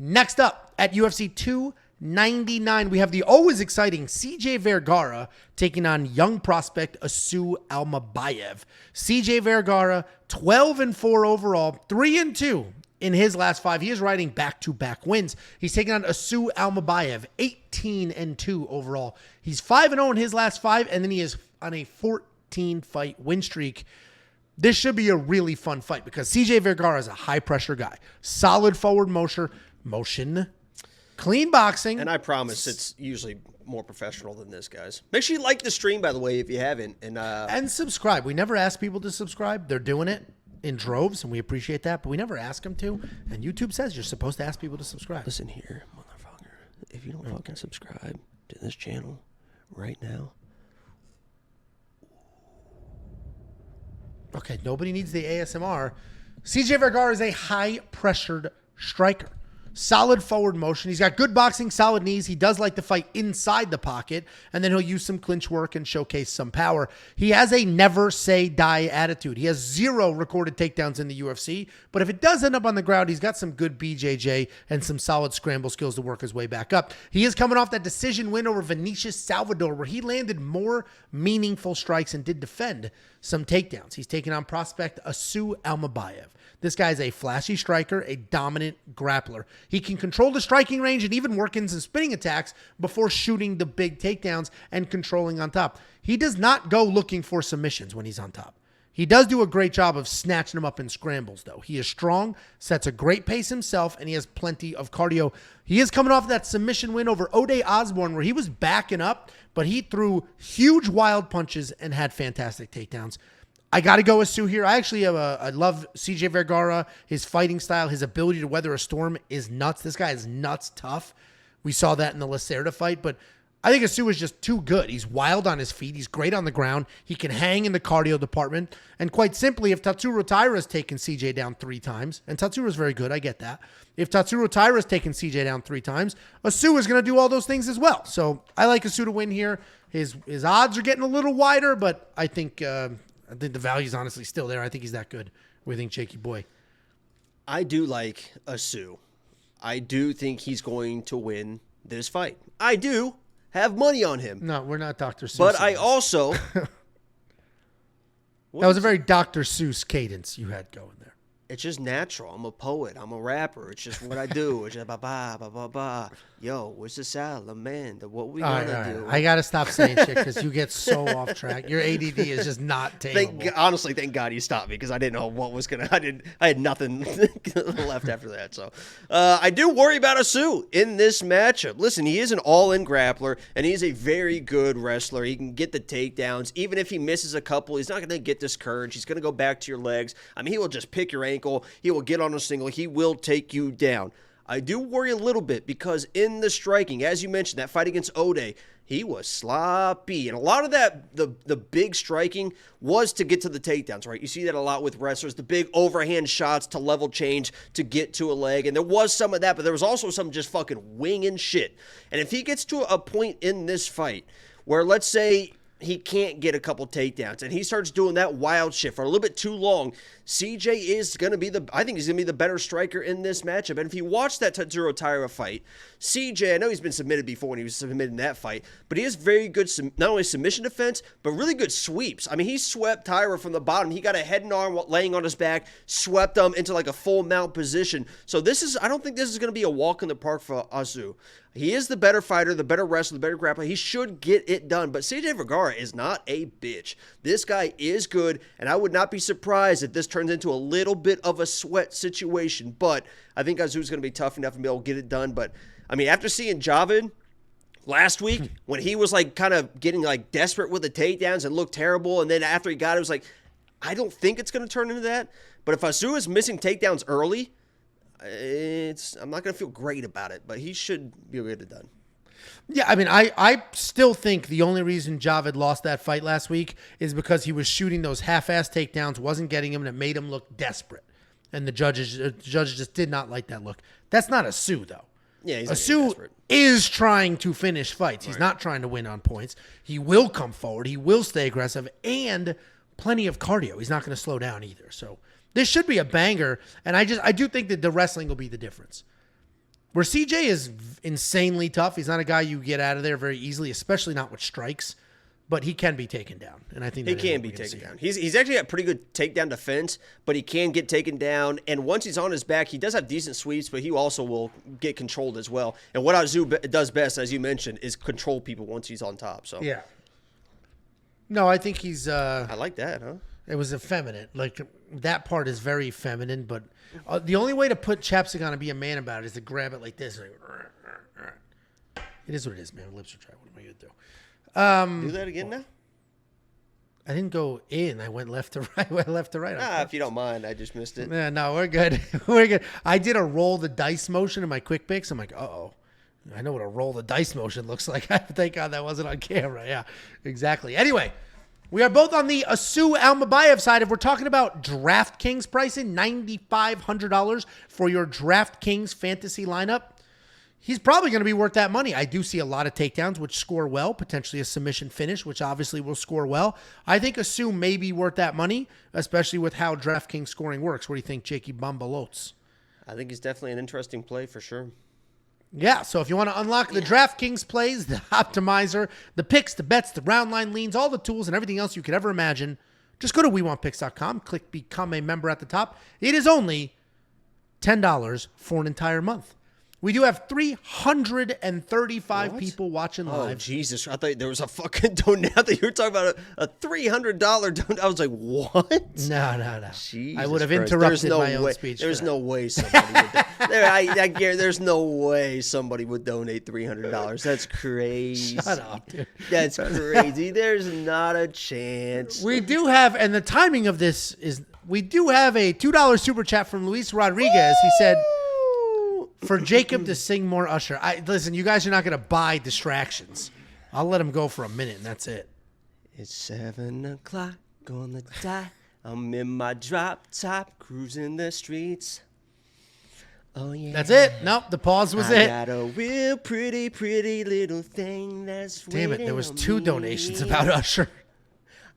Next up at UFC 299, we have the always exciting CJ Vergara taking on young prospect Asu Almabaev. CJ Vergara, 12-4 overall, 3-2 in his last 5. He is riding back-to-back wins. He's taking on Asu Almabaev, 18-2 overall. He's 5-0 in his last 5, and then he is on a 14-fight win streak. This should be a really fun fight because CJ Vergara is a high-pressure guy. Solid forward motion, clean boxing. And I promise it's usually more professional than this, guys. Make sure you like the stream, by the way, if you haven't. And subscribe. We never ask people to subscribe. They're doing it in droves, and we appreciate that, but we never ask them to. And YouTube says you're supposed to ask people to subscribe. Listen here, motherfucker. If you don't fucking subscribe to this channel right now. Okay, nobody needs the ASMR. CJ Vergara is a high-pressured striker. Solid forward motion. He's got good boxing, solid knees. He does like to fight inside the pocket, and then he'll use some clinch work and showcase some power. He has a never say die attitude. He has 0 recorded takedowns in the UFC, but if it does end up on the ground, he's got some good BJJ and some solid scramble skills to work his way back up. He is coming off that decision win over Vinicius Salvador, where he landed more meaningful strikes and did defend some takedowns. He's taking on prospect Asu Almabaev. This guy is a flashy striker, a dominant grappler. He can control the striking range and even work in some spinning attacks before shooting the big takedowns and controlling on top. He does not go looking for submissions when he's on top. He does do a great job of snatching them up in scrambles, though. He is strong, sets a great pace himself, and he has plenty of cardio. He is coming off that submission win over Ode Osborne, where he was backing up, but he threw huge wild punches and had fantastic takedowns. I got to go with Sue here. I love CJ Vergara. His fighting style, his ability to weather a storm is nuts. This guy is nuts tough. We saw that in the Lacerda fight, but I think Asu is just too good. He's wild on his feet. He's great on the ground. He can hang in the cardio department. And quite simply, if Tatsuro Taira has taken CJ down 3 times, and Tatsuro is very good, I get that. If Tatsuro Taira has taken CJ down 3 times, Asu is going to do all those things as well. So I like Asu to win here. His odds are getting a little wider, but I think the value is honestly still there. I think he's that good. What do you think, Jakey boy? I do like Asu. I do think he's going to win this fight. I do have money on him. No, we're not Dr. Seuss. But I also... That was a very Dr. Seuss cadence you had going there. It's just natural. I'm a poet. I'm a rapper. It's just what I do. It's just ba-ba, ba-ba-ba. Yo, where's the salamander? What we gonna do? I got to stop saying shit because you get so off track. Your ADD is just not tameable. Honestly, thank God you stopped me because I didn't know what was going to... I had nothing left after that. So I do worry about Asu in this matchup. Listen, he is an all-in grappler, and he's a very good wrestler. He can get the takedowns. Even if he misses a couple, he's not going to get discouraged. He's going to go back to your legs. I mean, he will just pick your ankle. He will get on a single. He will take you down. I do worry a little bit because in the striking, as you mentioned, that fight against Ode, he was sloppy. And a lot of that, the big striking was to get to the takedowns, right? You see that a lot with wrestlers, the big overhand shots to level change to get to a leg. And there was some of that, but there was also some just fucking winging shit. And if he gets to a point in this fight where, let's say, he can't get a couple takedowns, and he starts doing that wild shit for a little bit too long, CJ is going to be I think he's going to be the better striker in this matchup. And if you watch that Tatsuro Taira fight, CJ, I know he's been submitted before when he was submitted in that fight, but he has very good, not only submission defense, but really good sweeps. I mean, he swept Taira from the bottom. He got a head and arm laying on his back, swept him into like a full mount position. So I don't think this is going to be a walk in the park for Asu. He is the better fighter, the better wrestler, the better grappler. He should get it done. But CJ Vergara is not a bitch. This guy is good, and I would not be surprised if this turns into a little bit of a sweat situation. But I think Azu's going to be tough enough to be able to get it done. But, I mean, after seeing Javid last week, when he was, like, kind of getting, like, desperate with the takedowns and looked terrible, and then after he got it, it was like, I don't think it's going to turn into that. But if Azu is missing takedowns early, I'm not going to feel great about it, but he should be able to get it done. Yeah, I mean, I still think the only reason Javid lost that fight last week is because he was shooting those half-ass takedowns, wasn't getting them, and it made him look desperate. And the judges just did not like that look. That's not Asu, though. Yeah, he's Asu is trying to finish fights. He's not trying to win on points. He will come forward. He will stay aggressive, and plenty of cardio. He's not going to slow down either. So this should be a banger, and I do think that the wrestling will be the difference. Where CJ is insanely tough. He's not a guy you get out of there very easily, especially not with strikes. But he can be taken down, and I think he can be taken down. He's actually got pretty good takedown defense, but he can get taken down. And once he's on his back, he does have decent sweeps, but he also will get controlled as well. And what Asu does best, as you mentioned, is control people once he's on top. So yeah. No, I think he's. I like that, huh? It was effeminate. Like that part is very feminine, but the only way to put chapstick on and be a man about it is to grab it like this. Like, it is what it is, man. Lips are dry. What am I gonna do? Do that again now? I didn't go in. I went left to right. Went left to right. If you don't mind, I just missed it. Yeah, no, we're good. We're good. I did a roll the dice motion in my quick picks. I'm like, uh-oh. I know what a roll the dice motion looks like. Thank God that wasn't on camera. Yeah, exactly. Anyway, we are both on the Asu Almabaev side. If we're talking about DraftKings pricing, $9,500 for your DraftKings fantasy lineup. He's probably going to be worth that money. I do see a lot of takedowns, which score well, potentially a submission finish, which obviously will score well. I think Asu may be worth that money, especially with how DraftKings scoring works. What do you think, Jakey Bambalotes? I think he's definitely an interesting play for sure. Yeah, so if you want to unlock the DraftKings plays, the optimizer, the picks, the bets, the round line leans, all the tools and everything else you could ever imagine, just go to WeWantPicks.com, click Become a Member at the top. It is only $10 for an entire month. We do have 335 people watching live. Oh, Jesus. I thought there was a fucking donate. I thought you were talking about a $300 donate. I was like, what? No. Jesus I would have Christ. interrupted my own speech. There's no way somebody would there's no way somebody would donate $300. That's crazy. Shut up, dude. That's crazy. There's not a chance. We do have, and the timing of this is, we do have a $2 super chat from Luis Rodriguez. He said, for Jacob to sing more Usher. Listen, you guys are not going to buy distractions. I'll let him go for a minute, and that's it. It's 7 o'clock on the dot. I'm in my drop top, cruising the streets. Oh, yeah. That's it. Nope, the pause was it. I got a real pretty, pretty little thing that's Damn it, there was 2 me. donations about Usher.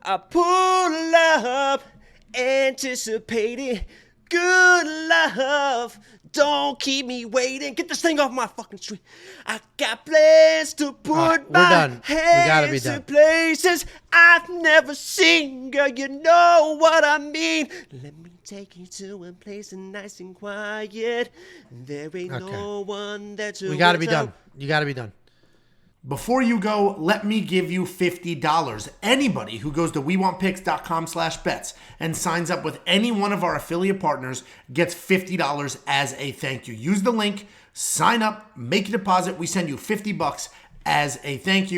I pull up, anticipating good love. Don't keep me waiting. Get this thing off my fucking street. I got plans to put my hands in places I've never seen. Girl, you know what I mean. Let me take you to a place nice and quiet. There ain't no one that you. We got to be done. You got to be done. Before you go, let me give you $50. Anybody who goes to WeWantPicks.com/bets and signs up with any one of our affiliate partners gets $50 as a thank you. Use the link, sign up, make a deposit. We send you $50 as a thank you.